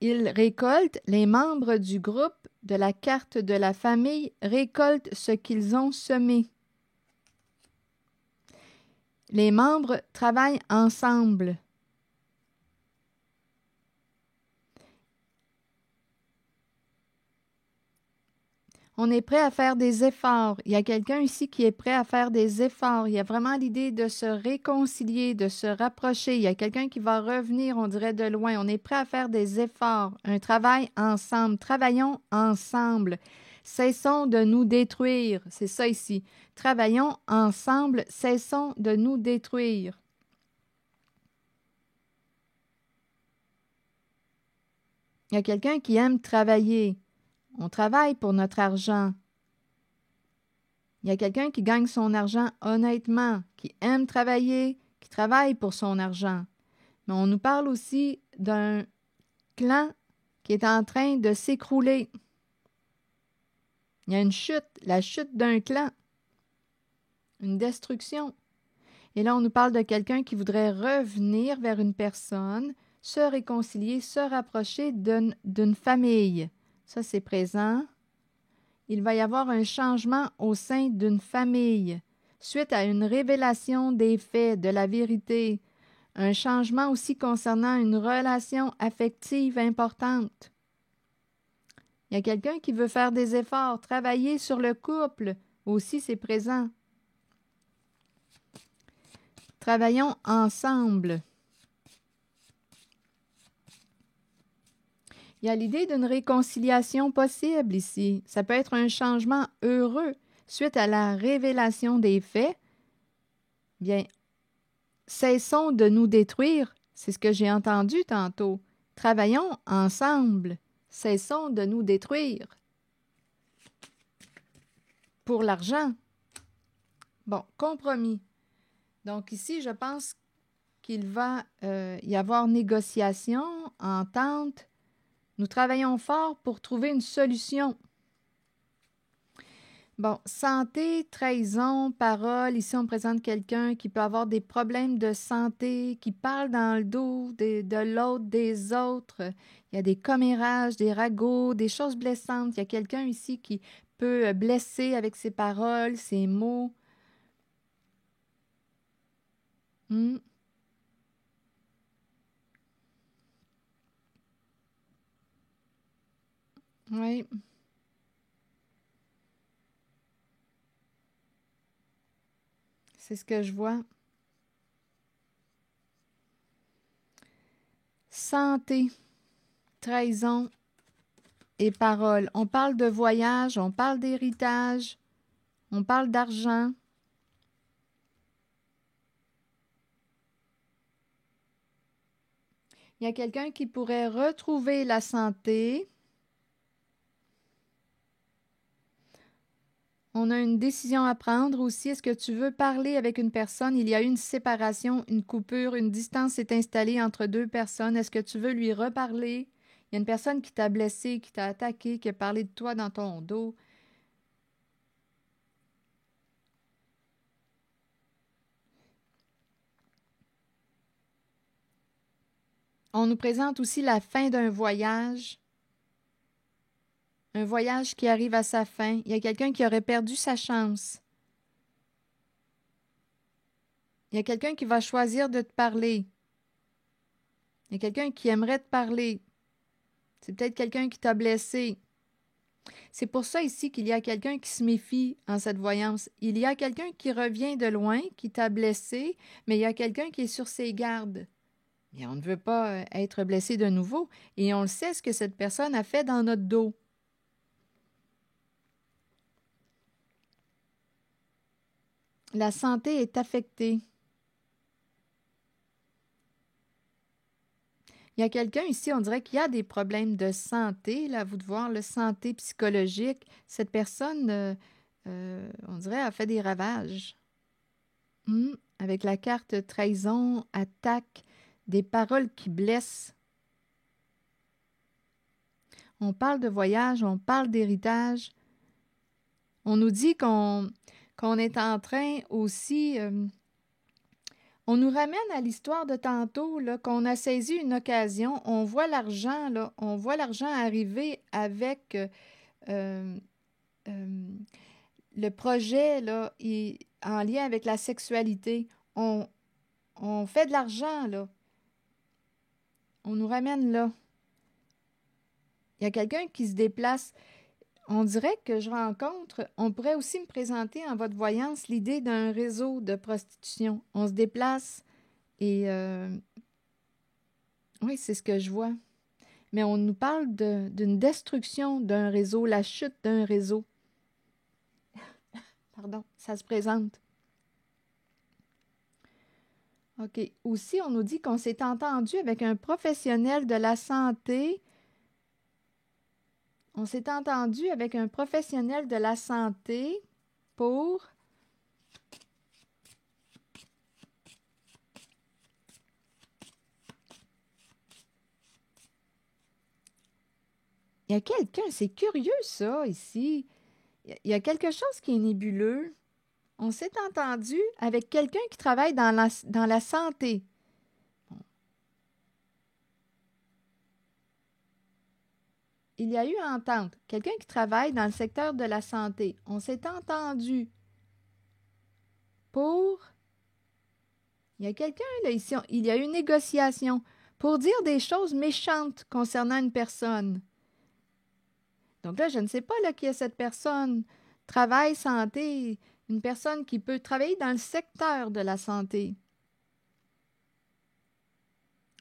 Ils récoltent, les membres du groupe de la carte de la famille récoltent ce qu'ils ont semé. Les membres travaillent ensemble. On est prêt à faire des efforts. Il y a quelqu'un ici qui est prêt à faire des efforts. Il y a vraiment l'idée de se réconcilier, de se rapprocher. Il y a quelqu'un qui va revenir, on dirait, de loin. On est prêt à faire des efforts, un travail ensemble. Travaillons ensemble. Cessons de nous détruire. C'est ça ici. Travaillons ensemble. Cessons de nous détruire. Il y a quelqu'un qui aime travailler. On travaille pour notre argent. Il y a quelqu'un qui gagne son argent honnêtement, qui aime travailler, qui travaille pour son argent. Mais on nous parle aussi d'un clan qui est en train de s'écrouler. Il y a une chute, la chute d'un clan, une destruction. Et là, on nous parle de quelqu'un qui voudrait revenir vers une personne, se réconcilier, se rapprocher d'une famille. Ça, c'est présent. Il va y avoir un changement au sein d'une famille. suite à une révélation des faits, de la vérité, un changement aussi concernant une relation affective importante. Il y a quelqu'un qui veut faire des efforts, travailler sur le couple, aussi c'est présent. Travaillons ensemble. Il y a l'idée d'une réconciliation possible ici. Ça peut être un changement heureux suite à la révélation des faits. Bien, cessons de nous détruire. C'est ce que j'ai entendu tantôt. Travaillons ensemble. Cessons de nous détruire. Pour l'argent. Bon, compromis. Donc ici, je pense qu'il va y avoir négociation, entente. Nous travaillons fort pour trouver une solution. Bon, santé, trahison, parole. Ici, on présente quelqu'un qui peut avoir des problèmes de santé, qui parle dans le dos de l'autre, des autres. Il y a des commérages, des ragots, des choses blessantes. Il y a quelqu'un ici qui peut blesser avec ses paroles, ses mots. Oui. C'est ce que je vois. Santé, trahison et parole. On parle de voyage, on parle d'héritage, on parle d'argent. Il y a quelqu'un qui pourrait retrouver la santé. On a une décision à prendre aussi. Est-ce que tu veux parler avec une personne? Il y a eu une séparation, une coupure, une distance s'est installée entre deux personnes. Est-ce que tu veux lui reparler? Il y a une personne qui t'a blessé, qui t'a attaqué, qui a parlé de toi dans ton dos. On nous présente aussi la fin d'un voyage. Un voyage qui arrive à sa fin. Il y a quelqu'un qui aurait perdu sa chance. Il y a quelqu'un qui va choisir de te parler. Il y a quelqu'un qui aimerait te parler. C'est peut-être quelqu'un qui t'a blessé. C'est pour ça ici qu'il y a quelqu'un qui se méfie en cette voyance. Il y a quelqu'un qui revient de loin, qui t'a blessé, mais il y a quelqu'un qui est sur ses gardes. Et on ne veut pas être blessé de nouveau. Et on le sait ce que cette personne a fait dans notre dos. La santé est affectée. Il y a quelqu'un ici, on dirait qu'il y a des problèmes de santé, là, à vous de voir, la santé psychologique. Cette personne, on dirait, a fait des ravages. Avec la carte trahison, attaque, des paroles qui blessent. On parle de voyage, on parle d'héritage. On nous dit qu'on est en train aussi... on nous ramène à l'histoire de tantôt, là, qu'on a saisi une occasion. On voit l'argent, là, on voit l'argent arriver avec le projet là, en lien avec la sexualité. On fait de l'argent, là. On nous ramène là. Il y a quelqu'un qui se déplace. On dirait que je rencontre, on pourrait aussi me présenter en votre voyance l'idée d'un réseau de prostitution. On se déplace et oui, c'est ce que je vois. Mais on nous parle d'une destruction d'un réseau, la chute d'un réseau. Pardon, ça se présente. OK. Aussi, on nous dit qu'on s'est entendu avec un professionnel de la santé. On s'est entendu avec un professionnel de la santé pour... Il y a quelqu'un, c'est curieux ça, ici. Il y a quelque chose qui est nébuleux. On s'est entendu avec quelqu'un qui travaille dans la santé. Bon. Il y a eu entente. Quelqu'un qui travaille dans le secteur de la santé. On s'est entendu. pour... Il y a quelqu'un, là, ici, il y a une négociation pour dire des choses méchantes concernant une personne. Donc là, je ne sais pas là, qui est cette personne. Travail, santé, une personne qui peut travailler dans le secteur de la santé.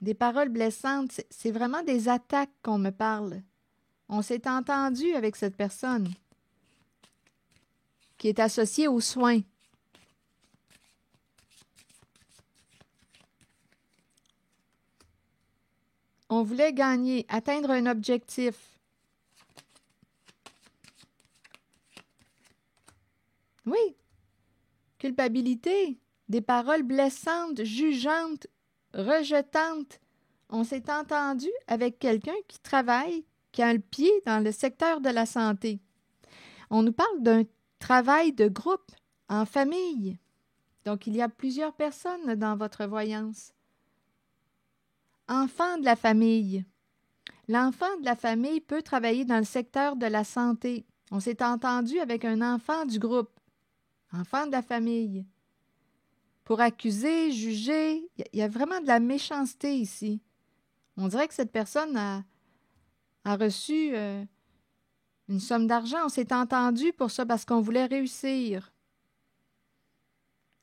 Des paroles blessantes, c'est vraiment des attaques qu'on me parle. On s'est entendu avec cette personne qui est associée aux soins. On voulait gagner, atteindre un objectif. Oui, culpabilité, des paroles blessantes, jugeantes, rejetantes. On s'est entendu avec quelqu'un qui travaille, qui a le pied dans le secteur de la santé. On nous parle d'un travail de groupe, en famille. Donc, il y a plusieurs personnes dans votre voyance. Enfant de la famille. L'enfant de la famille peut travailler dans le secteur de la santé. On s'est entendu avec un enfant du groupe, enfant de la famille. Pour accuser, juger, il y a vraiment de la méchanceté ici. On dirait que cette personne a reçu une somme d'argent. On s'est entendu pour ça parce qu'on voulait réussir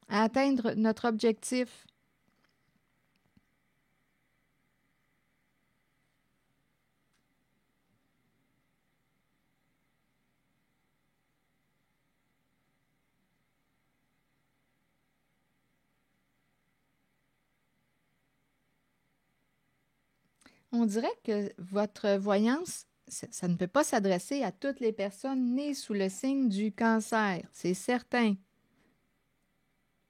à atteindre notre objectif. On dirait que votre voyance, ça ne peut pas s'adresser à toutes les personnes nées sous le signe du cancer, c'est certain.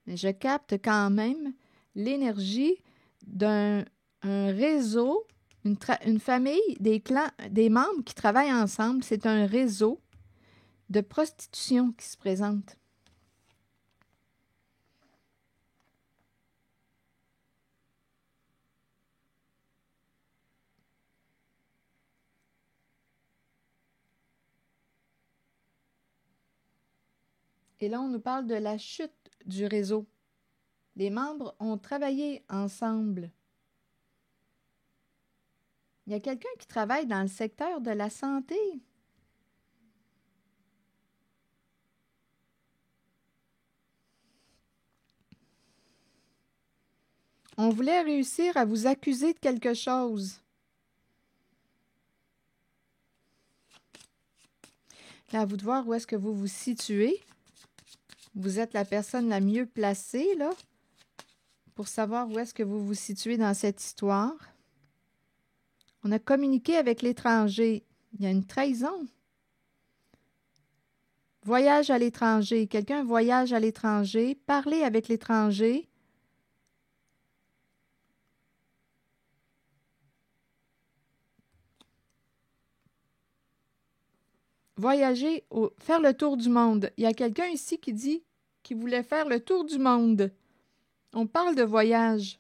Mais je capte quand même l'énergie d'un réseau, une famille, des clans, des membres qui travaillent ensemble. C'est un réseau de prostitution qui se présente. Et là, on nous parle de la chute du réseau. Les membres ont travaillé ensemble. Il y a quelqu'un qui travaille dans le secteur de la santé. On voulait réussir à vous accuser de quelque chose. Là, à vous de voir où est-ce que vous vous situez. Vous êtes la personne la mieux placée, là, pour savoir où est-ce que vous vous situez dans cette histoire. On a communiqué avec l'étranger. Il y a une trahison. Voyage à l'étranger. Quelqu'un voyage à l'étranger. Parler avec l'étranger. Voyager, faire le tour du monde. Il y a quelqu'un ici qui dit qu'il voulait faire le tour du monde. On parle de voyage.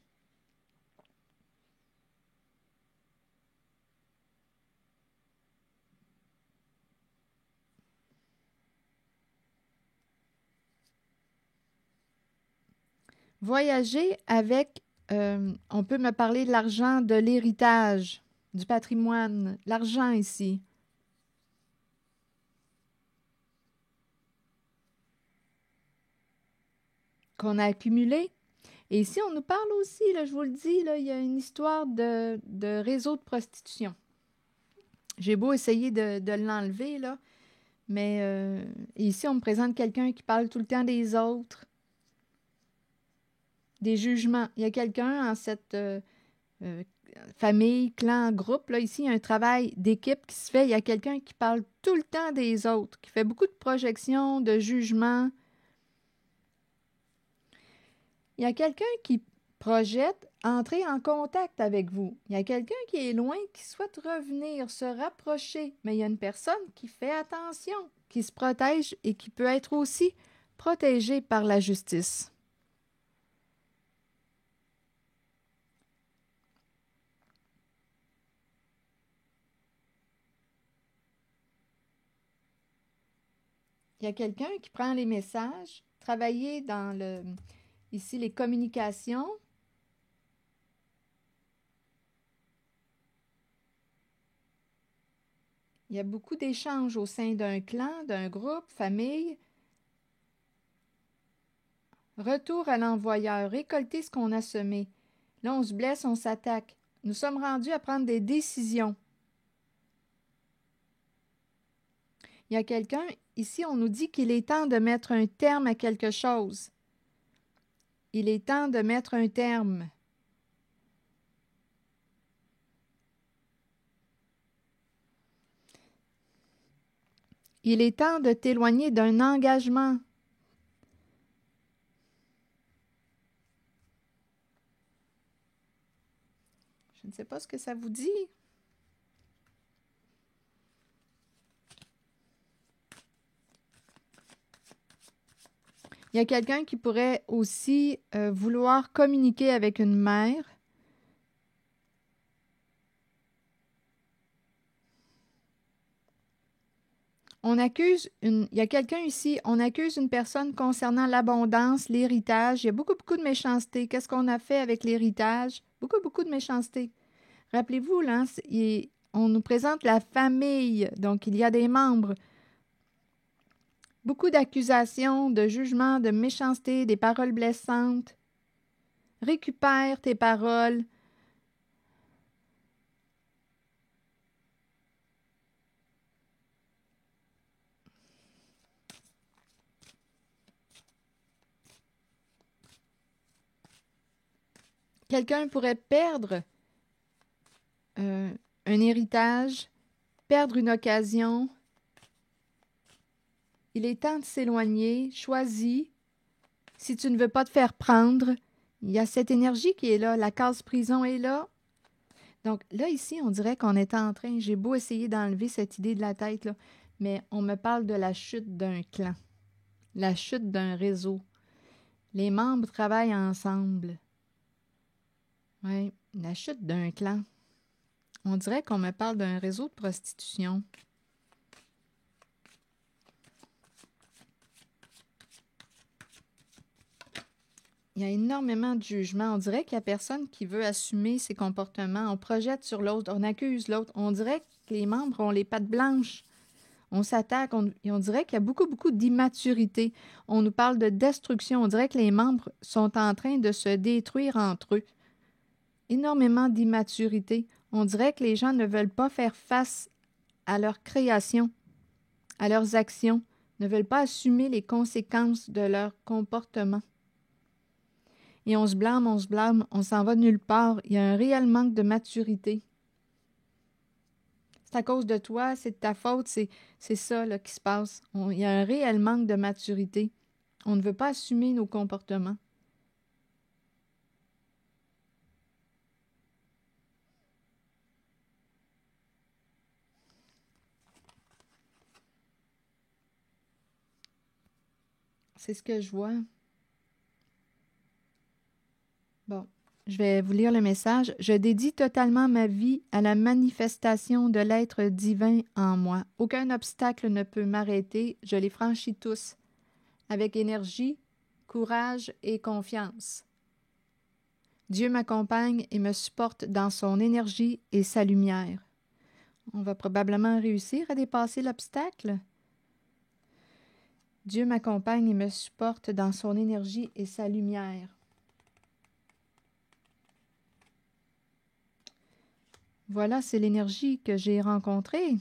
Voyager avec, on peut me parler de l'argent, de l'héritage, du patrimoine, l'argent ici. Qu'on a accumulé. Et ici, on nous parle aussi, là, je vous le dis, là, il y a une histoire de réseau de prostitution. J'ai beau essayer de l'enlever, là, mais ici, on me présente quelqu'un qui parle tout le temps des autres, des jugements. Il y a quelqu'un en cette famille, clan, groupe, là, ici, il y a un travail d'équipe qui se fait. Il y a quelqu'un qui parle tout le temps des autres, qui fait beaucoup de projections, de jugements. Il y a quelqu'un qui projette entrer en contact avec vous. Il y a quelqu'un qui est loin, qui souhaite revenir, se rapprocher, mais il y a une personne qui fait attention, qui se protège et qui peut être aussi protégée par la justice. Il y a quelqu'un qui prend les messages, travailler dans ici les communications. Il y a beaucoup d'échanges au sein d'un clan, d'un groupe, famille. Retour à l'envoyeur, récolter ce qu'on a semé. Là, on se blesse, on s'attaque. Nous sommes rendus à prendre des décisions. Il y a quelqu'un, ici, on nous dit qu'il est temps de mettre un terme à quelque chose. Il est temps de mettre un terme. Il est temps de t'éloigner d'un engagement. Je ne sais pas ce que ça vous dit. Il y a quelqu'un qui pourrait aussi vouloir communiquer avec une mère. Il y a quelqu'un ici, on accuse une personne concernant l'abondance, l'héritage. Il y a beaucoup, beaucoup de méchanceté. Qu'est-ce qu'on a fait avec l'héritage? Beaucoup, beaucoup de méchanceté. Rappelez-vous, là, on nous présente la famille, donc il y a des membres. Beaucoup d'accusations, de jugements, de méchanceté, des paroles blessantes. Récupère tes paroles. Quelqu'un pourrait perdre un héritage, perdre une occasion. Il est temps de s'éloigner. Choisis. Si tu ne veux pas te faire prendre, il y a cette énergie qui est là. La case prison est là. Donc là, ici, on dirait qu'on est en train, j'ai beau essayer d'enlever cette idée de la tête, là, mais on me parle de la chute d'un clan, la chute d'un réseau. Les membres travaillent ensemble. Oui, la chute d'un clan. On dirait qu'on me parle d'un réseau de prostitution. Il y a énormément de jugements. On dirait qu'il y a personne qui veut assumer ses comportements. On projette sur l'autre, on accuse l'autre. On dirait que les membres ont les pattes blanches. On s'attaque, et on dirait qu'il y a beaucoup, beaucoup d'immaturité. On nous parle de destruction. On dirait que les membres sont en train de se détruire entre eux. Énormément d'immaturité. On dirait que les gens ne veulent pas faire face à leur création, à leurs actions, ne veulent pas assumer les conséquences de leur comportement. Et on se blâme, on s'en va nulle part. Il y a un réel manque de maturité. C'est à cause de toi, c'est de ta faute, c'est ça là, qui se passe. Il y a un réel manque de maturité. On ne veut pas assumer nos comportements. C'est ce que je vois. Bon, je vais vous lire le message. Je dédie totalement ma vie à la manifestation de l'être divin en moi. Aucun obstacle ne peut m'arrêter. Je les franchis tous, avec énergie, courage et confiance. Dieu m'accompagne et me supporte dans son énergie et sa lumière. On va probablement réussir à dépasser l'obstacle. Dieu m'accompagne et me supporte dans son énergie et sa lumière. Voilà, c'est l'énergie que j'ai rencontrée.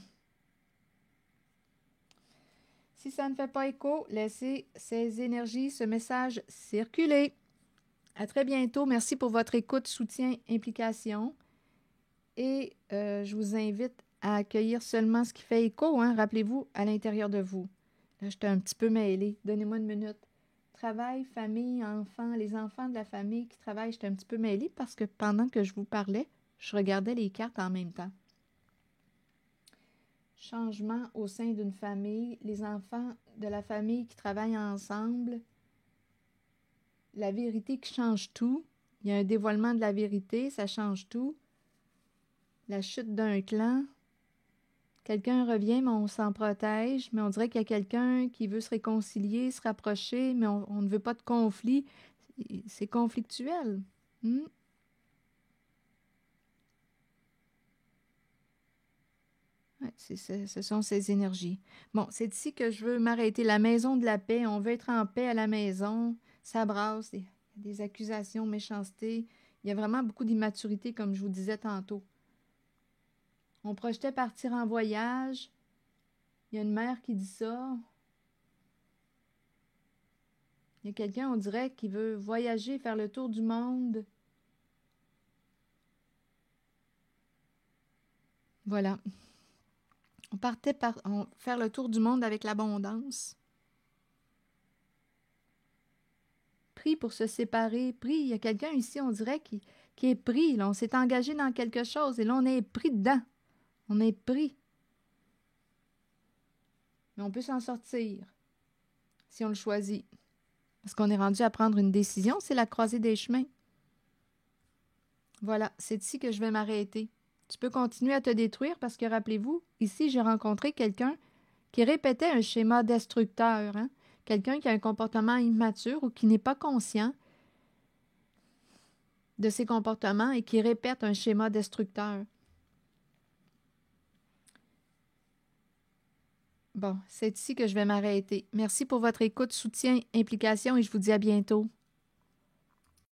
Si ça ne fait pas écho, laissez ces énergies, ce message circuler. À très bientôt. Merci pour votre écoute, soutien, implication. Et je vous invite à accueillir seulement ce qui fait écho, hein, rappelez-vous, à l'intérieur de vous. Là, j'étais un petit peu mêlée. Donnez-moi une minute. Travail, famille, enfants, les enfants de la famille qui travaillent, j'étais un petit peu mêlée parce que pendant que je vous parlais, je regardais les cartes en même temps. Changement au sein d'une famille, les enfants de la famille qui travaillent ensemble, la vérité qui change tout. Il y a un dévoilement de la vérité, ça change tout. La chute d'un clan, Quelqu'un revient, mais on s'en protège, mais on dirait qu'il y a quelqu'un qui veut se réconcilier, se rapprocher, mais on ne veut pas de conflit. C'est conflictuel. Hmm? Ouais, ce sont ces énergies. Bon, c'est ici que je veux m'arrêter. La maison de la paix, on veut être en paix à la maison. Ça brasse, des accusations, méchanceté. Il y a vraiment beaucoup d'immaturité, comme je vous disais tantôt. On projetait partir en voyage. Il y a une mère qui dit ça. Il y a quelqu'un, on dirait, qui veut voyager, faire le tour du monde. Voilà. On partait faire le tour du monde avec l'abondance. Pris pour se séparer, pris. Il y a quelqu'un ici, on dirait, qui est pris. Là. On s'est engagé dans quelque chose et là, on est pris dedans. On est pris. Mais on peut s'en sortir si on le choisit. Parce qu'on est rendu à prendre une décision, c'est la croisée des chemins. Voilà, c'est ici que je vais m'arrêter. Tu peux continuer à te détruire parce que, rappelez-vous, ici, j'ai rencontré quelqu'un qui répétait un schéma destructeur. Hein? Quelqu'un qui a un comportement immature ou qui n'est pas conscient de ses comportements et qui répète un schéma destructeur. Bon, c'est ici que je vais m'arrêter. Merci pour votre écoute, soutien, implication et je vous dis à bientôt.